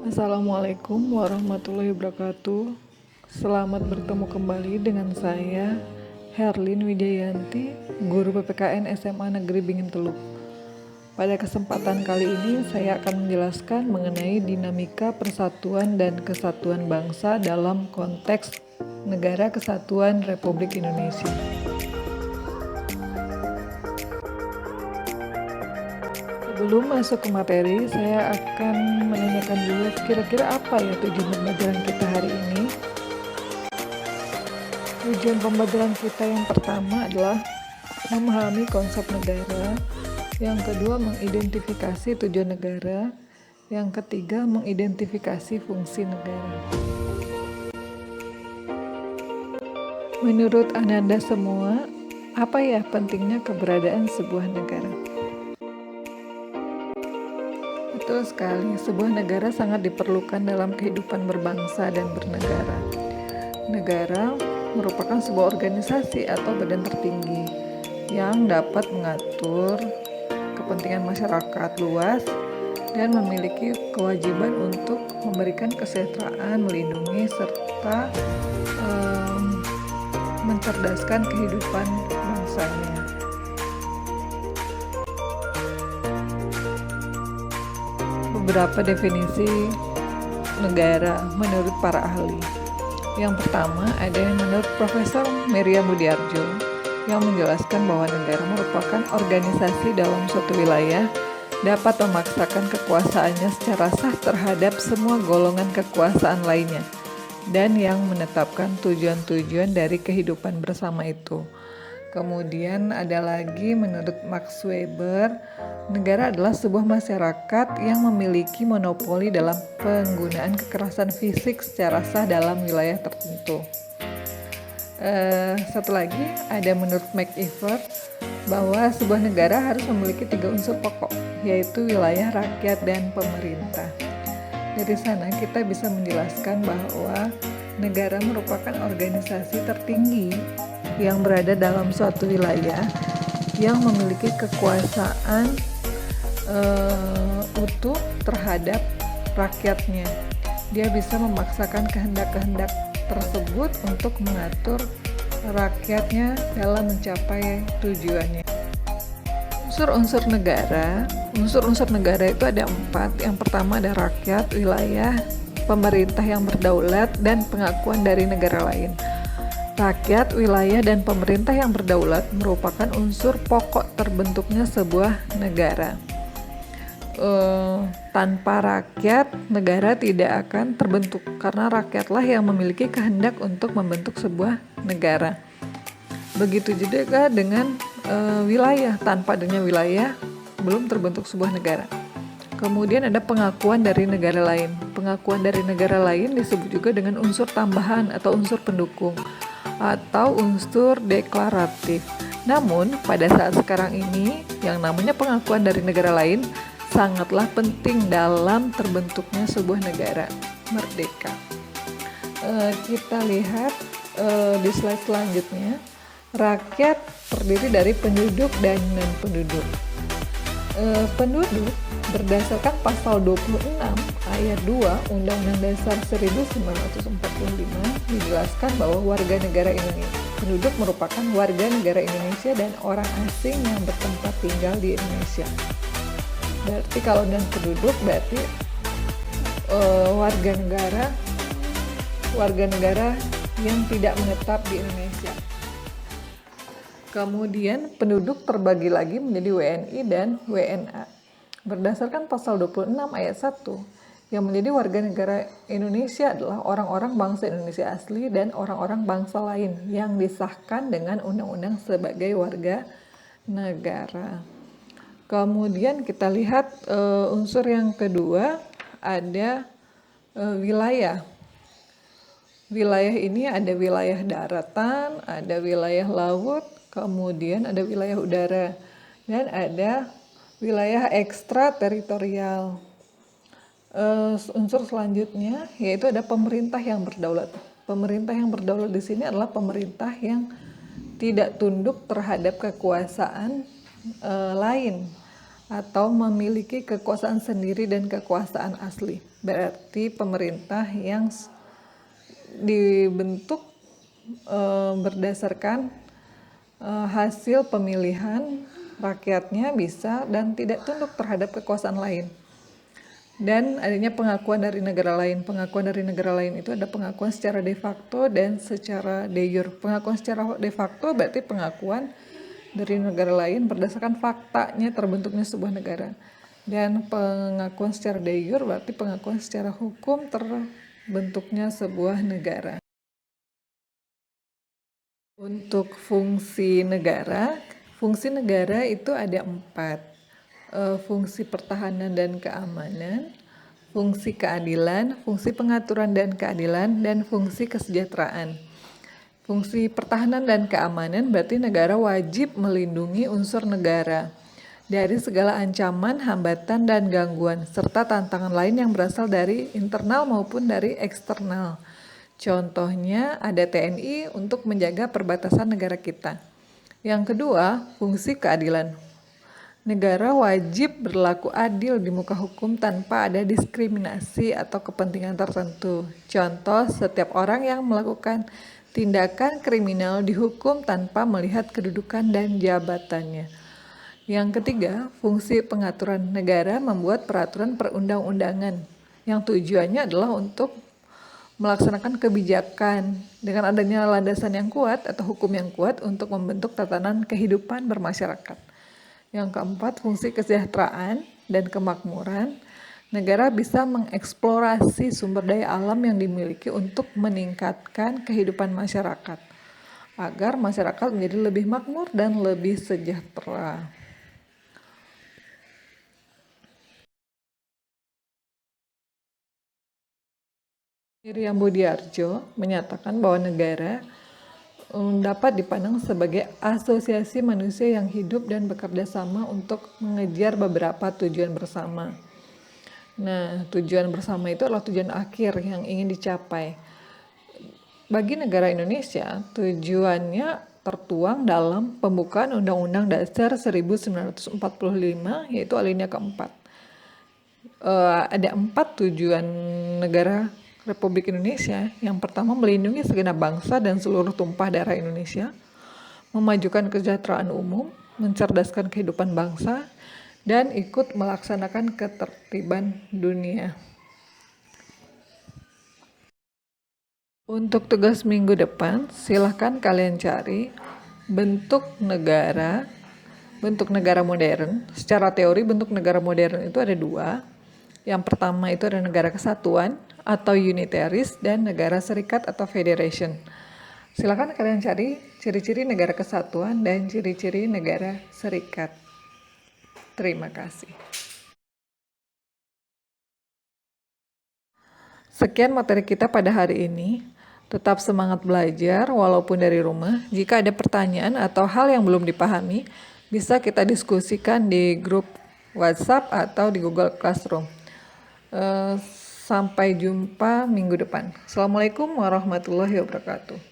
Assalamualaikum warahmatullahi wabarakatuh. Selamat bertemu kembali dengan saya, Herlin Wijayanti, guru PPKN SMA Negeri Bingin Teluk. Pada kesempatan kali ini saya akan menjelaskan mengenai dinamika persatuan dan kesatuan bangsa dalam konteks Negara Kesatuan Republik Indonesia. Sebelum masuk ke materi, saya akan menanyakan dulu kira-kira apa ya tujuan pembelajaran kita hari ini. Tujuan pembelajaran kita yang pertama adalah memahami konsep negara, yang kedua mengidentifikasi tujuan negara, yang ketiga mengidentifikasi fungsi negara. Menurut Anda semua, apa ya pentingnya keberadaan sebuah negara? Betul sekali, sebuah negara sangat diperlukan dalam kehidupan berbangsa dan bernegara. Negara merupakan sebuah organisasi atau badan tertinggi yang dapat mengatur kepentingan masyarakat luas dan memiliki kewajiban untuk memberikan kesejahteraan, melindungi, serta mencerdaskan kehidupan bangsanya. Beberapa definisi negara menurut para ahli. Yang pertama ada yang menurut Profesor Meriam Budiarjo yang menjelaskan bahwa negara merupakan organisasi dalam suatu wilayah dapat memaksakan kekuasaannya secara sah terhadap semua golongan kekuasaan lainnya dan yang menetapkan tujuan-tujuan dari kehidupan bersama itu. Kemudian ada lagi menurut Max Weber, negara adalah sebuah masyarakat yang memiliki monopoli dalam penggunaan kekerasan fisik secara sah dalam wilayah tertentu. Satu lagi ada menurut MacIver bahwa sebuah negara harus memiliki 3 unsur pokok, yaitu wilayah, rakyat, dan pemerintah. Dari sana kita bisa menjelaskan bahwa negara merupakan organisasi tertinggi yang berada dalam suatu wilayah yang memiliki kekuasaan utuh terhadap rakyatnya. Dia bisa memaksakan kehendak-kehendak tersebut untuk mengatur rakyatnya dalam mencapai tujuannya. Unsur-unsur negara itu ada 4. Yang pertama ada rakyat, wilayah, pemerintah yang berdaulat, dan pengakuan dari negara lain. Rakyat, wilayah, dan pemerintah yang berdaulat merupakan unsur pokok terbentuknya sebuah negara. Tanpa rakyat, negara tidak akan terbentuk karena rakyatlah yang memiliki kehendak untuk membentuk sebuah negara. Begitu juga dengan wilayah. Tanpa adanya wilayah, belum terbentuk sebuah negara. Kemudian ada pengakuan dari negara lain. Pengakuan dari negara lain disebut juga dengan unsur tambahan atau unsur pendukung atau unsur deklaratif. Namun pada saat sekarang ini yang namanya pengakuan dari negara lain sangatlah penting dalam terbentuknya sebuah negara merdeka. Kita lihat di slide selanjutnya. Rakyat terdiri dari penduduk dan non-penduduk. Penduduk berdasarkan pasal 26 ayat 2 Undang-Undang Dasar 1945 dijelaskan bahwa warga negara Indonesia. Penduduk merupakan warga negara Indonesia dan orang asing yang bertempat tinggal di Indonesia. Berarti kalau non-penduduk berarti warga negara yang tidak menetap di Indonesia. Kemudian penduduk terbagi lagi menjadi WNI dan WNA. Berdasarkan pasal 26 ayat 1, yang menjadi warga negara Indonesia adalah orang-orang bangsa Indonesia asli dan orang-orang bangsa lain yang disahkan dengan undang-undang sebagai warga negara. Kemudian kita lihat unsur yang kedua ada wilayah. Wilayah ini ada wilayah daratan, ada wilayah laut, kemudian ada wilayah udara, dan ada wilayah ekstrateritorial. Unsur selanjutnya yaitu ada pemerintah yang berdaulat. Pemerintah yang berdaulat di sini adalah pemerintah yang tidak tunduk terhadap kekuasaan lain. atau memiliki kekuasaan sendiri dan kekuasaan asli. Berarti pemerintah yang dibentuk berdasarkan hasil pemilihan rakyatnya bisa dan tidak tunduk terhadap kekuasaan lain. Dan adanya pengakuan dari negara lain. Pengakuan dari negara lain itu ada pengakuan secara de facto dan secara de jure. Pengakuan secara de facto berarti pengakuan dari negara lain berdasarkan faktanya terbentuknya sebuah negara. Dan pengakuan secara de jure berarti pengakuan secara hukum terbentuknya sebuah negara. Untuk fungsi negara itu ada 4. Fungsi pertahanan dan keamanan, fungsi keadilan, fungsi pengaturan dan keadilan, dan fungsi kesejahteraan. Fungsi pertahanan dan keamanan berarti negara wajib melindungi unsur negara dari segala ancaman, hambatan, dan gangguan, serta tantangan lain yang berasal dari internal maupun dari eksternal. Contohnya ada TNI untuk menjaga perbatasan negara kita. Yang kedua, fungsi keadilan. Negara wajib berlaku adil di muka hukum tanpa ada diskriminasi atau kepentingan tertentu. Contoh, setiap orang yang melakukan tindakan kriminal dihukum tanpa melihat kedudukan dan jabatannya. Yang ketiga, fungsi pengaturan. Negara membuat peraturan perundang-undangan yang tujuannya adalah untuk melaksanakan kebijakan dengan adanya landasan yang kuat atau hukum yang kuat untuk membentuk tatanan kehidupan bermasyarakat. Yang keempat, fungsi kesejahteraan dan kemakmuran. Negara bisa mengeksplorasi sumber daya alam yang dimiliki untuk meningkatkan kehidupan masyarakat agar masyarakat menjadi lebih makmur dan lebih sejahtera. Iriam Budiarjo menyatakan bahwa negara dapat dipandang sebagai asosiasi manusia yang hidup dan bekerja sama untuk mengejar beberapa tujuan bersama. Nah, tujuan bersama itu adalah tujuan akhir yang ingin dicapai. Bagi negara Indonesia, tujuannya tertuang dalam pembukaan Undang-Undang Dasar 1945, yaitu alinea keempat. Ada 4 tujuan negara Republik Indonesia. Yang pertama, melindungi segenap bangsa dan seluruh tumpah darah Indonesia, memajukan kesejahteraan umum, mencerdaskan kehidupan bangsa, dan ikut melaksanakan ketertiban dunia. Untuk tugas minggu depan, silahkan kalian cari bentuk negara modern. Secara teori bentuk negara modern itu ada 2. Yang pertama itu ada negara kesatuan atau unitaris dan negara serikat atau federation. Silakan kalian cari ciri-ciri negara kesatuan dan ciri-ciri negara serikat. Terima kasih. Sekian materi kita pada hari ini. Tetap semangat belajar walaupun dari rumah. Jika ada pertanyaan atau hal yang belum dipahami, bisa kita diskusikan di grup WhatsApp atau di Google Classroom. Sampai jumpa minggu depan. Assalamualaikum warahmatullahi wabarakatuh.